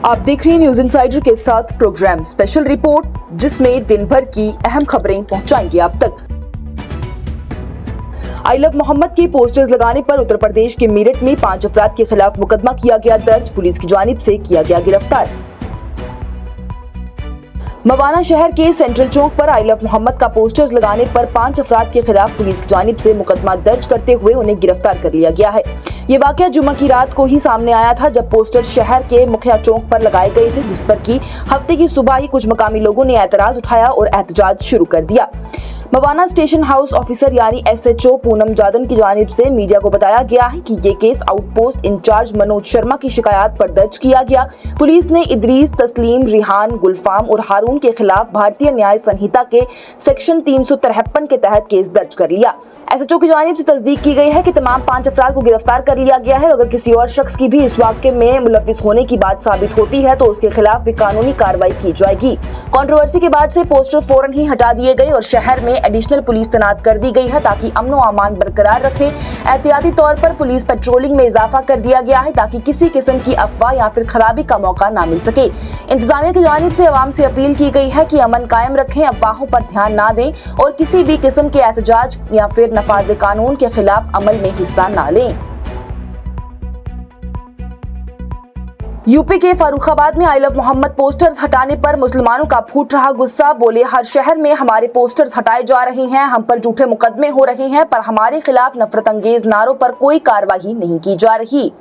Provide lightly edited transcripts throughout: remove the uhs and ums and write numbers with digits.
आप देख रहे हैं न्यूज इनसाइडर के साथ प्रोग्राम स्पेशल रिपोर्ट, जिसमें दिन भर की अहम खबरें पहुंचाएंगे आप तक। आई लव मोहम्मद के पोस्टर्स लगाने पर उत्तर प्रदेश के मेरठ में 5 अफराद के खिलाफ मुकदमा किया गया दर्ज, पुलिस की जानिब से किया गया गिरफ्तार। मवाना शहर के सेंट्रल चौक पर आई लव मोहम्मद का पोस्टर्स लगाने पर 5 अफराद के खिलाफ पुलिस की जानिब से मुकदमा दर्ज करते हुए उन्हें गिरफ्तार कर लिया गया है। ये वाकया जुम्मा की रात को ही सामने आया था, जब पोस्टर्स शहर के मुख्य चौक पर लगाए गए थे, जिस पर कि हफ्ते की सुबह ही कुछ मकामी लोगों ने एतराज उठाया और एहतजाज शुरू कर दिया। मवाना स्टेशन हाउस ऑफिसर यानी SHO पूनम जादन की जानिब से मीडिया को बताया गया है कि ये case outpost incharge Manoj Sharma की शिकायत पर दर्ज किया गया। पुलिस ने इदरीस, तस्लीम, रिहान, गुलफाम और हारून के खिलाफ भारतीय न्याय संहिता के सेक्शन 353 के तहत केस दर्ज कर लिया। SHO की जानिब से तस्दीक की गई है कि तमाम 5 अफराद को गिरफ्तार कर लिया गया है। अगर किसी और शख्स की भी इस वाक़े में मुलव्विस होने की बात साबित होती है तो उसके खिलाफ भी कानूनी कार्रवाई की जाएगी। कंट्रोवर्सी के बाद से पोस्टर फौरन ही हटा दिए गए और शहर में एडिशनल पुलिस तैनात कर दी गई है ताकि अमन व अमान बरकरार रखे। एहतियाती तौर पर पुलिस पेट्रोलिंग में इजाफा कर दिया गया है ताकि किसी किस्म की अफवाह या फिर खराबी का मौका ना मिल सके। इंतजामिया की जानिब से अवाम से अपील की गई है कि अमन कायम रखें, अफवाहों पर ध्यान ना दें और किसी भी किस्म के एहतजाज या फिर नफाज कानून के खिलाफ अमल में हिस्सा ना लें। यूपी के फर्रुखाबाद में आई लव मोहम्मद पोस्टर्स हटाने पर मुसलमानों का फूट रहा गुस्सा। बोले, हर शहर में हमारे पोस्टर्स हटाए जा रहे हैं, हम पर झूठे मुकदमे हो रहे हैं, पर हमारे खिलाफ नफरत अंगेज नारों पर कोई कार्रवाई नहीं की जा रही।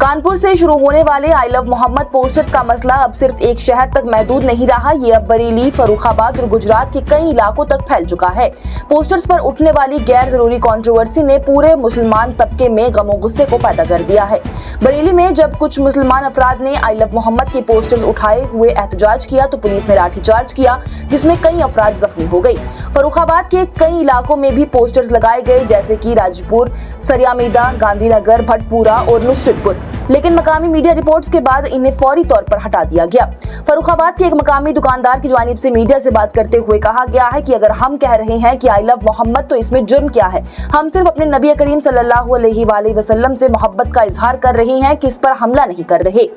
कानपुर से शुरू होने वाले आई लव मोहम्मद पोस्टर्स का मसला अब सिर्फ एक शहर तक महदूद नहीं रहा, ये अब बरेली, फर्रुखाबाद और गुजरात के कई इलाकों तक फैल चुका है। पोस्टर्स पर उठने वाली गैर जरूरी कंट्रोवर्सी ने पूरे मुसलमान तबके में गमो गुस्से को पैदा कर दिया है। बरेली में जब कुछ मुसलमान अफराद ने आई लव मोहम्मद के पोस्टर्स उठाए हुए एहतजाज किया तो पुलिस ने लाठीचार्ज किया, जिसमें कई अफराद जख्मी हो गए। फर्रुखाबाद के कई इलाकों में भी पोस्टर्स लगाए गए, जैसे कि राजपुर, सरियामीदा, गांधीनगर, भटपुरा और नुसरतपुर, लेकिन मकामी मीडिया रिपोर्ट्स के बाद इन्हें फौरी तौर पर हटा दिया गया। फर्रुखाबाद के एक मकामी दुकानदार की जानिब से मीडिया से बात करते हुए कहा गया है कि अगर हम कह रहे हैं कि आई लव मोहम्मद तो इसमें जुर्म क्या है? हम सिर्फ अपने नबी करीम सल्लल्लाहु अलैहि वसल्लम से मोहब्बत का इजहार कर रहे हैं, किस पर हमला नहीं कर रहे।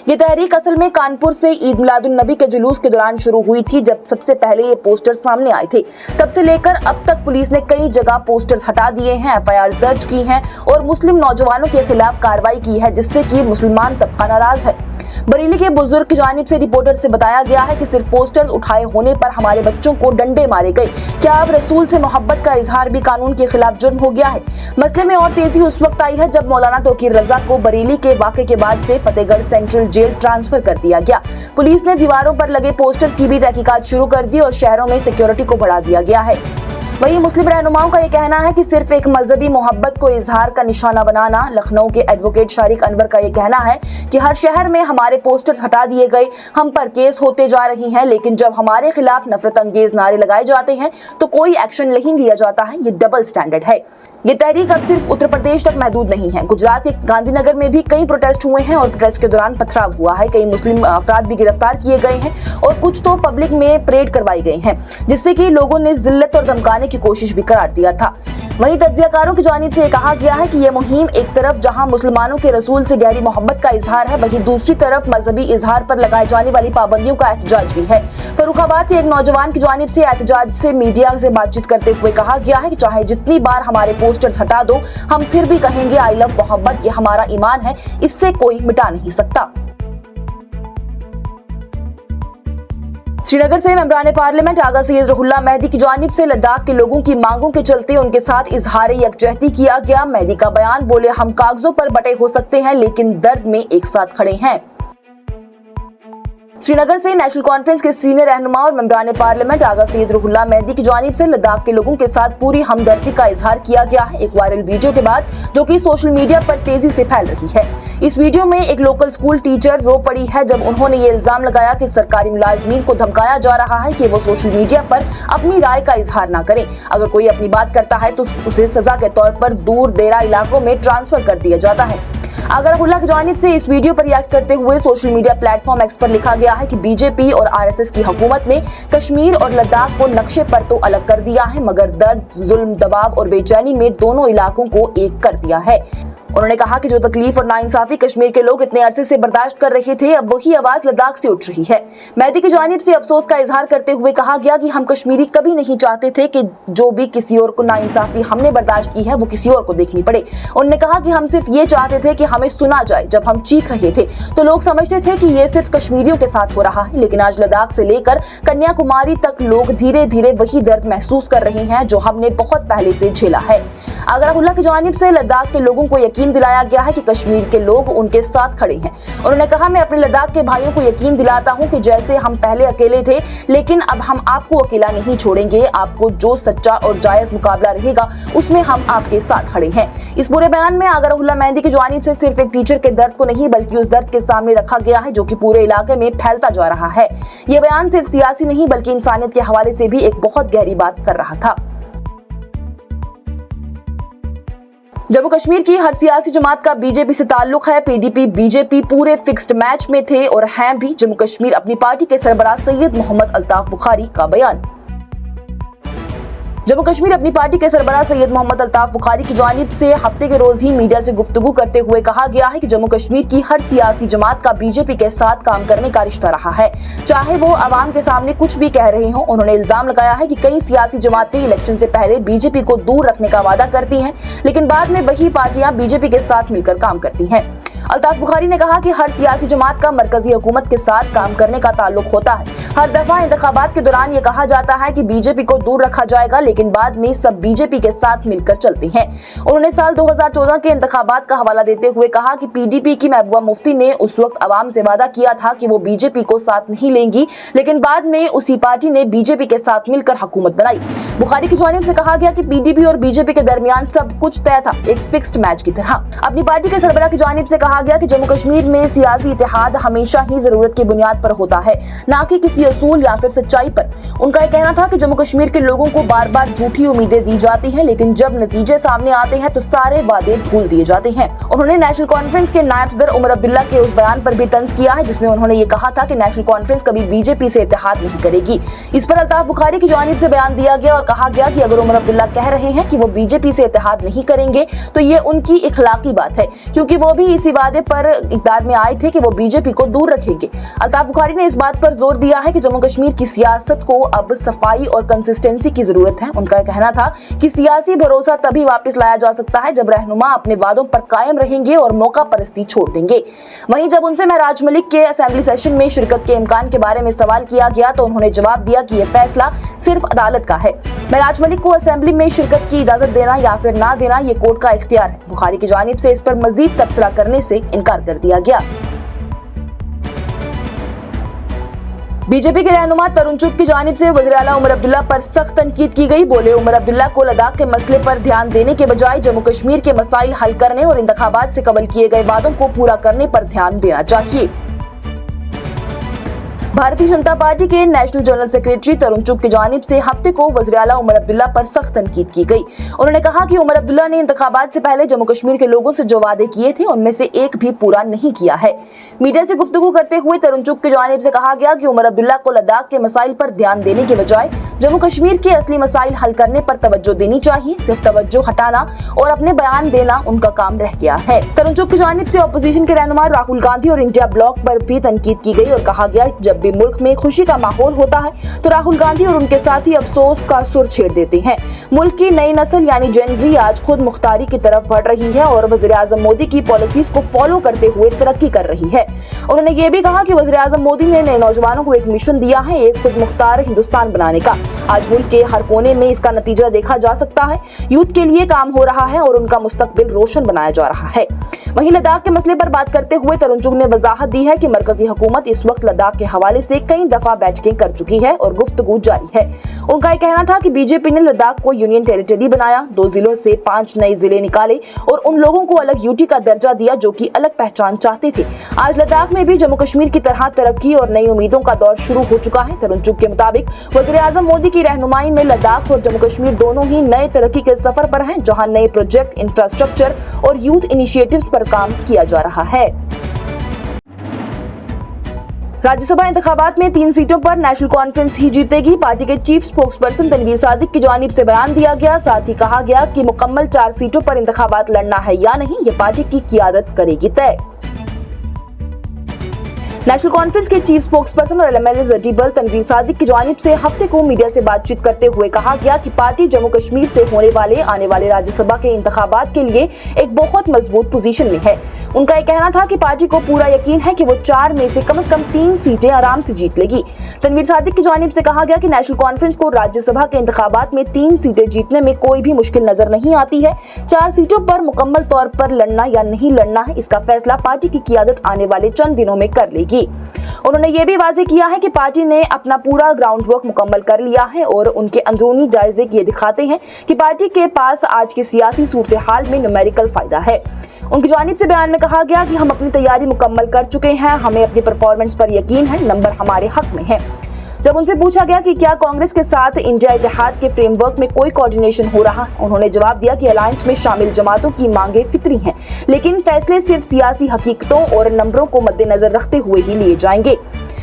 ये तहरीक असल में कानपुर से ईद मिलादुन नबी के जुलूस के दौरान शुरू हुई थी, जब सबसे पहले ये पोस्टर सामने आए थे। तब से लेकर अब तक पुलिस ने कई जगह पोस्टर्स हटा दिए हैं, FIR दर्ज की हैं और मुस्लिम नौजवानों के खिलाफ कार्रवाई की है, जिससे कि मुसलमान तबका नाराज है। बरेली के बुजुर्ग की जानिब से रिपोर्टर से बताया गया है कि सिर्फ पोस्टर्स उठाए होने पर हमारे बच्चों को डंडे मारे गए। क्या अब रसूल से मोहब्बत का इजहार भी कानून के खिलाफ जुर्म हो गया है? मसले में और तेजी उस वक्त आई है जब मौलाना तौकीर रजा को बरेली के वाक़े के बाद से फतेहगढ़ सेंट्रल जेल ट्रांसफर कर दिया गया। पुलिस ने दीवारों पर लगे पोस्टर्स की भी तहकीकात शुरू कर दी और शहरों में सिक्योरिटी को बढ़ा दिया गया है। वहीं मुस्लिम रहनुमाओं का यह कहना है कि सिर्फ एक मजहबी मोहब्बत को इजहार का निशाना बनाना। लखनऊ के एडवोकेट शारिक अनवर का यह कहना है कि हर शहर में हमारे पोस्टर्स हटा दिए गए, हम पर केस होते जा रही हैं, लेकिन जब हमारे खिलाफ नफरत अंगेज नारे लगाए जाते हैं तो कोई एक्शन नहीं लिया जाता है। ये डबल स्टैंडर्ड है। ये तहरीक अब सिर्फ उत्तर प्रदेश तक महदूद नहीं है। गुजरात के गांधीनगर में भी कई प्रोटेस्ट हुए हैं और प्रोटेस्ट के दौरान पथराव हुआ है। कई मुस्लिम अफराद भी गिरफ्तार किए गए हैं और कुछ तो पब्लिक में परेड करवाई गई है, जिससे कि लोगों ने जिल्लत और धमकाने की कोशिश भी करार दिया था। वहीं तज्जियाकारों की जानिब से कहा गया है कि यह मुहिम एक तरफ जहां मुसलमानों के रसूल से गहरी मोहब्बत का इजहार है, वहीं दूसरी तरफ मजहबी इजहार पर लगाए जाने वाली पाबंदियों का एहतजाज भी है। फर्रुखाबाद के एक नौजवान की जानिब से एहतजाज से मीडिया से बातचीत करते हुए कहा गया है कि चाहे जितनी बार हमारे पोस्टर्स हटा दो, हम फिर भी कहेंगे आई लव मोहब्बत, ये हमारा ईमान है, इससे कोई मिटा नहीं सकता। श्रीनगर से मेंबरान पार्लियामेंट आगा सैयद रुहुल्लाह मेहदी की जानिब से लद्दाख के लोगों की मांगों के चलते उनके साथ इजहार यकजहती किया गया। मेहदी का बयान, बोले, हम कागजों पर बटे हो सकते हैं लेकिन दर्द में एक साथ खड़े हैं। श्रीनगर से नेशनल कॉन्फ्रेंस के सीनियर रहनुमा और मेंबरान पार्लियामेंट आगा सैयद रुहुल्लाह मेहदी की जानिब से लद्दाख के लोगों के साथ पूरी हमदर्दी का इजहार किया गया है, एक वायरल वीडियो के बाद, जो कि सोशल मीडिया पर तेजी से फैल रही है। इस वीडियो में एक लोकल स्कूल टीचर रो पड़ी है जब उन्होंने ये इल्जाम लगाया कि सरकारी मुलाजमीन को धमकाया जा रहा है कि वो सोशल मीडिया पर अपनी राय का इजहार ना करें। अगर कोई अपनी बात करता है तो उसे सजा के तौर पर दूर देरा इलाकों में ट्रांसफर कर दिया जाता है। आगा रुहुल्लाह की जानिब से इस वीडियो पर रिएक्ट करते हुए सोशल मीडिया प्लेटफॉर्म एक्स पर लिखा गया है कि बीजेपी और RSS की हुकूमत ने कश्मीर और लद्दाख को नक्शे पर तो अलग कर दिया है, मगर दर्द, जुल्म, दबाव और बेचैनी में दोनों इलाकों को एक कर दिया है। उन्होंने कहा कि जो तकलीफ और नाइंसाफी कश्मीर के लोग इतने अरसे से बर्दाश्त कर रहे थे, अब वही आवाज लद्दाख से उठ रही है। मेहदी की जानिब से अफसोस का इजहार करते हुए कहा गया कि हम कश्मीरी कभी नहीं चाहते थे कि जो भी किसी और को नाइंसाफी हमने बर्दाश्त की है वो किसी और को देखनी पड़े। उन्होंने कहा कि हम सिर्फ ये चाहते थे कि हमें सुना जाए। जब हम चीख रहे थे तो लोग समझते थे कि ये सिर्फ कश्मीरियों के साथ हो रहा है, लेकिन आज लद्दाख से लेकर कन्याकुमारी तक लोग धीरे धीरे वही दर्द महसूस कर रहे हैं जो हमने बहुत पहले से झेला है। आगरा की जानिब से लद्दाख के लोगों को यकीन दिलाया गया है कि कश्मीर के लोग उनके साथ खड़े हैं। उन्होंने कहा, मैं अपने लद्दाख के भाइयों को यकीन दिलाता हूं कि जैसे हम पहले अकेले थे, लेकिन अब हम आपको अकेला नहीं छोड़ेंगे। आपको जो सच्चा और जायज मुकाबला रहेगा उसमें हम आपके साथ खड़े हैं। इस पूरे बयान में आगरा मेहदी की जानिब से सिर्फ एक टीचर के दर्द को नहीं बल्कि उस दर्द के सामने रखा गया है जो कि पूरे इलाके में फैलता जा रहा है। ये बयान सिर्फ सियासी नहीं बल्कि इंसानियत के हवाले से भी एक बहुत गहरी बात कर रहा था। जम्मू कश्मीर की हर सियासी जमात का बीजेपी से ताल्लुक है। पीडीपी बीजेपी पूरे फिक्स्ड मैच में थे और हैं भी। जम्मू कश्मीर अपनी पार्टी के सरबराह सैयद मोहम्मद अल्ताफ बुखारी का बयान। जम्मू कश्मीर अपनी पार्टी के सरबराह सैयद मोहम्मद अल्ताफ बुखारी की जानिब से हफ्ते के रोज ही मीडिया से गुफ्तगू करते हुए कहा गया है कि जम्मू कश्मीर की हर सियासी जमात का बीजेपी के साथ काम करने का रिश्ता रहा है, चाहे वो आवाम के सामने कुछ भी कह रहे हों। उन्होंने इल्जाम लगाया है कि कई सियासी जमातें इलेक्शन से पहले बीजेपी को दूर रखने का वादा करती हैं, लेकिन बाद में वही पार्टियां बीजेपी के साथ मिलकर काम करती हैं। अल्ताफ बुखारी ने कहा कि हर सियासी जमात का मरकजी हुकूमत के साथ काम करने का ताल्लुक होता है। हर दफा इंतखाबात के दौरान ये कहा जाता है कि बीजेपी को दूर रखा जाएगा, लेकिन बाद में सब बीजेपी के साथ मिलकर चलते हैं। उन्होंने साल 2014 के इंतखाबात का हवाला देते हुए कहा कि पीडीपी की महबूबा मुफ्ती ने उस वक्त अवाम से वादा किया था कि वो बीजेपी को साथ नहीं लेंगी, लेकिन बाद में उसी पार्टी ने बीजेपी के साथ मिलकर हुकूमत बनाई। बुखारी की जानिब से कहा गया कि पीडीपी और बीजेपी के दरमियान सब कुछ तय था, एक फिक्स्ड मैच की तरह। अपनी पार्टी के सरबराह की जानिब से कहा गया कि जम्मू कश्मीर में सियासी इत्तेहाद हमेशा ही जरूरत की बुनियाद पर होता है, ना कि किसी असूल या फिर सच्चाई पर। उनका यह कहना था कि जम्मू कश्मीर के लोगों को बार बार झूठी उम्मीदें दी जाती हैं, लेकिन जब नतीजे सामने आते हैं तो सारे वादे भूल दिए जाते हैं। उन्होंने नेशनल कॉन्फ्रेंस के नायब सदर उमर अब्दुल्ला के उस बयान पर भी तंज किया है जिसमें उन्होंने ये कहा था कि नेशनल कॉन्फ्रेंस कभी बीजेपी से इत्तेहाद नहीं करेगी। इस पर अल्ताफ बुखारी की जानिब से बयान दिया गया और कहा गया कि अगर उमर अब्दुल्ला कह रहे हैं कि वो बीजेपी से इत्तेहाद नहीं करेंगे तो ये उनकी इखलाकी बात है, क्योंकि वो भी इसी वादे पर इक़्तिदार में आए थे कि वो बीजेपी को दूर रखेंगे। अल्ताफ बुखारी ने इस बात पर जोर दिया है कि जम्मू कश्मीर की सियासत को अब सफाई और कंसिस्टेंसी की जरूरत है। उनका कहना था कि सियासी भरोसा तभी वापस लाया जा सकता है जब रहनुमा अपने वादों पर कायम रहेंगे और मौका परस्ती छोड़ देंगे। वहीं जब उनसे महराज मलिक के असेंबली सेशन में शिरकत के इम्कान के बारे में सवाल किया गया तो उन्होंने जवाब दिया कि यह फैसला सिर्फ अदालत का है। महराज मलिक को असेंबली में शिरकत की इजाजत देना या फिर ना देना ये कोर्ट का इख्तियार है। बुखारी की जानिब से इस पर मजीद तबसरा करने से इनकार कर दिया गया। बीजेपी के रहनुमा तरुण चुग की जानिब से वज़ीर आला उमर अब्दुल्ला पर सख्त तनकीद की गई। बोले, उमर अब्दुल्ला को लद्दाख के मसले पर ध्यान देने के बजाय जम्मू कश्मीर के मसाइल हल करने और इंतखाबात से कबल किए गए वादों को पूरा करने पर ध्यान देना चाहिए। भारतीय जनता पार्टी के नेशनल जनरल सेक्रेटरी तरुण चुग की जानिब से हफ्ते को वज़ीर आला उमर अब्दुल्ला पर सख्त तनकीद की गई। उन्होंने कहा कि उमर अब्दुल्ला ने इंतखाबात से पहले जम्मू कश्मीर के लोगों से जो वादे किए थे उनमें से एक भी पूरा नहीं किया है। मीडिया से गुफ्तगू करते हुए तरुण चुग की जानिब से कहा गया कि उमर अब्दुल्ला को लद्दाख के मसाइल पर ध्यान देने के बजाय जम्मू कश्मीर के असली मसाइल हल करने पर तवज्जो देनी चाहिए। सिर्फ तवज्जो हटाना और अपने बयान देना उनका काम रह गया है। तरुण चुग की जानिब से अपोजिशन के रहनुमा राहुल गांधी और इंडिया ब्लॉक पर भी तनकीद की गई और कहा गया जब भी मुल्क में खुशी का माहौल होता है तो राहुल गांधी और उनके साथी अफसोस का सुर छेड़ देते हैं। मुल्क की नई नस्ल यानी जेन ज़ी आज खुद मुख्तारी की तरफ बढ़ रही है और वज़ीर आज़म मोदी की पॉलिसीज को फॉलो करते हुए तरक्की कर रही है। उन्होंने ये भी कहा कि वज़ीर आज़म मोदी ने नए नौजवानों को एक मिशन दिया है, एक खुद मुख्तार हिंदुस्तान बनाने का। आज मुल्क के हर कोने में इसका नतीजा देखा जा सकता है। यूथ के लिए काम हो रहा है और उनका मुस्तकबिल रोशन बनाया जा रहा है। वहीं लद्दाख के मसले पर बात करते हुए तरुण चुग ने वजाहत दी है कि मरकजी हुकूमत इस वक्त लद्दाख के हवाले से कई दफा बैठकें कर चुकी है और गुफ्तगू जारी है। उनका यह कहना था कि बीजेपी ने लद्दाख को यूनियन टेरिटरी बनाया, 2 जिलों से 5 नए जिले निकाले और उन लोगों को अलग यूटी का दर्जा दिया जो कि अलग पहचान चाहते थे। आज लद्दाख में भी जम्मू कश्मीर की तरह तरक्की और नई उम्मीदों का दौर शुरू हो चुका है। तरुण चुग के मुताबिक वज़ीर आज़म मोदी की रहनुमाई में लद्दाख और जम्मू कश्मीर दोनों ही नए तरक्की के सफर पर हैं, जहां नए प्रोजेक्ट, इंफ्रास्ट्रक्चर और यूथ इनिशिएटिव्स पर काम किया जा रहा है। राज्यसभा इंतखाबात में 3 सीटों पर नेशनल कॉन्फ्रेंस ही जीतेगी। पार्टी के चीफ स्पोक्सपर्सन तनवीर सादिक की जानिब से बयान दिया गया। साथ ही कहा गया कि मुकम्मल 4 सीटों पर इंतखाबात लड़ना है या नहीं, ये पार्टी की क़ियादत करेगी तय। नेशनल कॉन्फ्रेंस के चीफ स्पोक्सपर्सन और एलएमएल जटीबल तनवीर सादिक की जानिब से हफ्ते को मीडिया से बातचीत करते हुए कहा गया कि पार्टी जम्मू कश्मीर से होने वाले आने वाले राज्यसभा के इंतखाबात के लिए एक बहुत मजबूत पोजीशन में है। उनका यह कहना था कि पार्टी को पूरा यकीन है कि वो 4 में से कम 3 सीटें आराम से जीत लेगी। तनवीर सादिक की जानिब से कहा गया कि नेशनल कॉन्फ्रेंस को राज्यसभा के इंतखाबात में 3 सीटें जीतने में कोई भी मुश्किल नजर नहीं आती है। 4 सीटों पर मुकम्मल तौर पर लड़ना या नहीं लड़ना है, इसका फैसला पार्टी की क़ियादत आने वाले चंद दिनों में कर लेगी। उन्होंने ये भी वाज़ेह किया है कि पार्टी ने अपना पूरा ग्राउंड वर्क मुकम्मल कर लिया है और उनके अंदरूनी जायजे ये दिखाते हैं कि पार्टी के पास आज की सियासी सूरत हाल में न्यूमेरिकल फायदा है। उनकी जानिब से बयान में कहा गया कि हम अपनी तैयारी मुकम्मल कर चुके हैं, हमें अपनी परफॉर्मेंस पर यकीन है, नंबर हमारे हक में है। जब उनसे पूछा गया कि क्या कांग्रेस के साथ इंडिया इत्तेहाद के फ्रेमवर्क में कोई कोऑर्डिनेशन हो रहा, उन्होंने जवाब दिया कि अलायंस में शामिल जमातों की मांगे फितरी हैं, लेकिन फैसले सिर्फ सियासी हकीकतों और नंबरों को मद्देनजर रखते हुए ही लिए जाएंगे।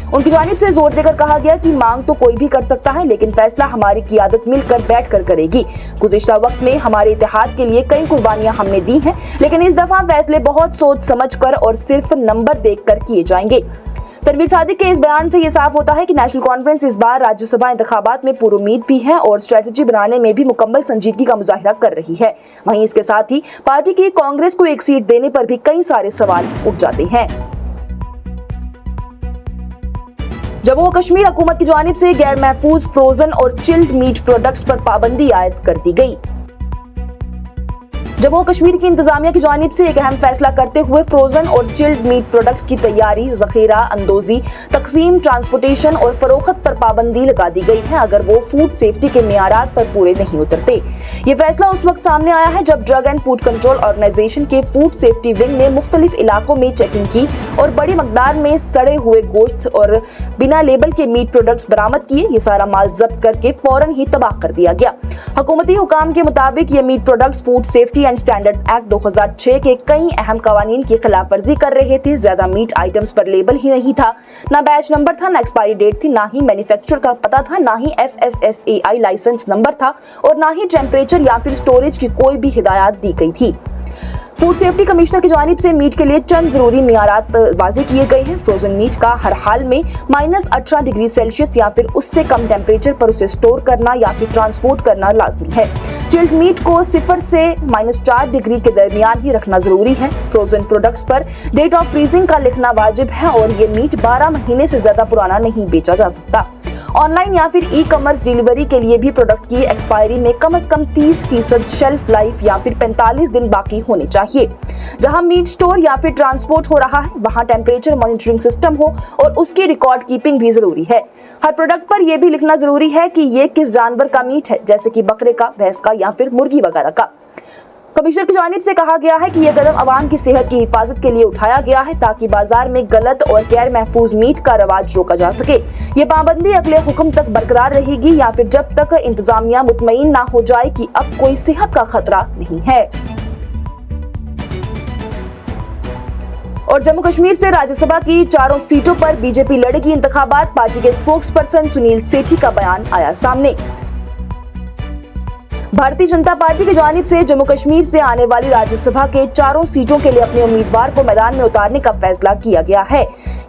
उनकी जानिब से जोर देकर कहा गया कि मांग तो कोई भी कर सकता है, लेकिन फैसला हमारी क़ियादत मिलकर बैठकर करेगी। गुज़िश्ता वक्त में हमारे इत्तेहाद के लिए कई कुर्बानियां हमने दी हैं, लेकिन इस दफा फैसले बहुत सोच समझकर और सिर्फ नंबर देखकर किए जाएंगे। तनवीर सादिक के इस बयान से ये साफ होता है कि नेशनल कॉन्फ्रेंस इस बार राज्यसभा इंतखाबात में पुरुमीद भी है और स्ट्रेटजी बनाने में भी मुकम्मल संजीदगी का मुजाहिरा कर रही है। वहीं इसके साथ ही पार्टी की कांग्रेस को एक सीट देने पर भी कई सारे सवाल उठ जाते हैं। जम्मू कश्मीर हुकूमत की जानिब से गैर महफूज फ्रोजन और चिल्ड मीट प्रोडक्ट्स पर पाबंदी आयद कर दी गई। जम्मू कश्मीर की इंतजामिया की जानिब से एक अहम फैसला करते हुए फ्रोजन और चिल्ड मीट प्रोडक्ट्स की तैयारी, जखीरा अंदोजी, तकसीम, ट्रांसपोर्टेशन और फरोख्त पर पाबंदी लगा दी गई है अगर वो फूड सेफ्टी के मियारात पर पूरे नहीं उतरते। ये फैसला उस वक्त सामने आया है जब drug and food control organisation के फूड सेफ्टी विंग ने मुख्तलिफ इलाकों में चेकिंग की और बड़ी मकदार में सड़े हुए गोश्त और बिना लेबल के मीट प्रोडक्ट्स बरामद किए। ये सारा माल जब्त करके फौरन ही तबाह कर दिया गया। हुकूमती हुकाम के मुताबिक ये meat products food safety and standards act 2006 के कई अहम कवानीन की खिलाफ वर्जी कर रहे थे। ज्यादा मीट आइटम्स पर लेबल ही नहीं था, ना बैच नंबर था, ना एक्सपायरी डेट थी, ना ही मैन्युफैक्चरर का पता था, ना ही FSSAI लाइसेंस नंबर था और ना ही टेम्परेचर या फिर स्टोरेज की कोई भी हिदायत दी गई थी। फूड सेफ्टी कमिश्नर की जानिब से मीट के लिए चंद जरूरी मियारात वाज़े किए गए हैं। फ्रोजन मीट का हर हाल में -18 डिग्री सेल्सियस या फिर उससे कम टेम्परेचर पर उसे स्टोर करना या फिर ट्रांसपोर्ट करना लाजमी है। चिल्ड मीट को 0 से -4 डिग्री के दरमियान ही रखना जरूरी है। फ्रोजन प्रोडक्ट्स पर डेट ऑफ फ्रीजिंग का लिखना वाजिब है और ये मीट 12 महीने से ज्यादा पुराना नहीं बेचा जा सकता। ऑनलाइन या फिर ई-कॉमर्स डिलीवरी के लिए भी प्रोडक्ट की एक्सपायरी में कम से कम 30% शेल्फ लाइफ या फिर 45 दिन बाकी होने चाहिए। जहां मीट स्टोर या फिर ट्रांसपोर्ट हो रहा है वहां टेम्परेचर मॉनिटरिंग सिस्टम हो और उसकी रिकॉर्ड कीपिंग भी जरूरी है। हर प्रोडक्ट पर यह भी लिखना जरूरी है कि ये किस जानवर का मीट है, जैसे कि बकरे का, भैंस का या फिर मुर्गी वगैरह का। कमिश्नर की जानिब से कहा गया है कि यह कदम आवाम की सेहत की हिफाजत के लिए उठाया गया है ताकि बाजार में गलत और गैर महफूज मीट का रवाज रोका जा सके। ये पाबंदी अगले हुक्म तक बरकरार रहेगी या फिर जब तक इंतजामिया मुतमईन ना हो जाए कि अब कोई सेहत का खतरा नहीं है। और जम्मू कश्मीर से राज्यसभा की 4 सीटों पर बीजेपी लड़ेगी इंतखाबात। पार्टी के स्पोक्स पर्सन सुनील सेठी का बयान आया सामने। भारतीय जनता पार्टी की जानिब से जम्मू कश्मीर से आने वाली राज्यसभा के 4 सीटों के लिए अपने उम्मीदवार को मैदान में उतारने का फैसला किया गया है।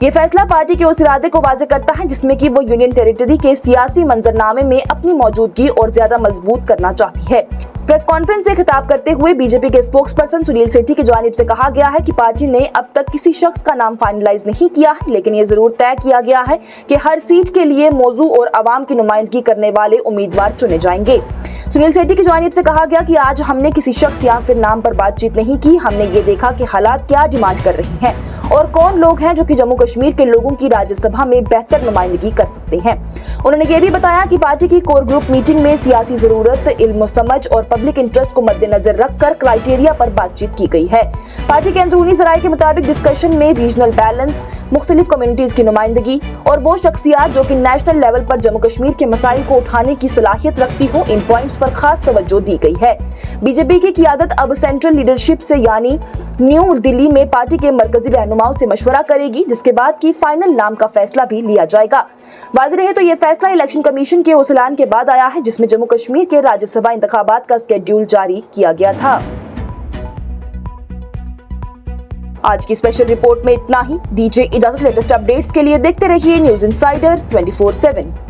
ये फैसला पार्टी के उस इरादे को वाज़ेह करता है जिसमें कि वो यूनियन टेरिटरी के सियासी मंजरनामे में अपनी मौजूदगी और ज्यादा मजबूत करना चाहती है। प्रेस कॉन्फ्रेंस से खिताब करते हुए बीजेपी के स्पोक्स पर्सन सुनील सेठी की जानिब से कहा गया है कि पार्टी ने अब तक किसी शख्स का नाम फाइनलाइज नहीं किया है, लेकिन ये जरूर तय किया गया है कि हर सीट के लिए मौजू और आवाम की नुमाइंदगी करने वाले उम्मीदवार चुने जाएंगे। सुनील सेठी की जानिब से कहा गया कि आज हमने किसी शख्स या फिर नाम पर बातचीत नहीं की, हमने ये देखा कि हालात क्या डिमांड कर रही हैं और कौन लोग हैं जो कि जम्मू कश्मीर के लोगों की राज्यसभा में बेहतर नुमाइंदगी कर सकते हैं। उन्होंने ये भी बताया कि पार्टी की कोर ग्रुप मीटिंग में सियासी जरूरत, इल्म समझ और पब्लिक इंटरेस्ट को मद्देनजर रखकर क्राइटेरिया पर बातचीत की गई है। पार्टी के अंदरूनी जराये के मुताबिक डिस्कशन में रीजनल बैलेंस, मुख्तलिफ कम्युनिटीज की नुमाइंदगी और वो शख्सियात जो कि नेशनल लेवल पर जम्मू कश्मीर के मसाइल को उठाने की सलाहियत रखती हो, इन पॉइंट्स पर खास तवज्जो दी गई है। बीजेपी की क़ियादत अब सेंट्रल लीडरशिप से यानी न्यू दिल्ली में पार्टी के मरकजी रहनुमा रहनुमाओं से मशवरा करेगी, जिसके बाद की फाइनल नाम का फैसला भी लिया जाएगा। वाज़ेह रहे तो ये फैसला इलेक्शन कमीशन के उस ऐलान के बाद आया है जिसमें जम्मू कश्मीर के राज्यसभा इंतखाबात का शेड्यूल जारी किया गया था। आज की स्पेशल रिपोर्ट में इतना ही। दीजिए इजाजत। लेटेस्ट अपडेट्स के लिए देखते रहिए न्यूज़ इंसाइडर 24/7।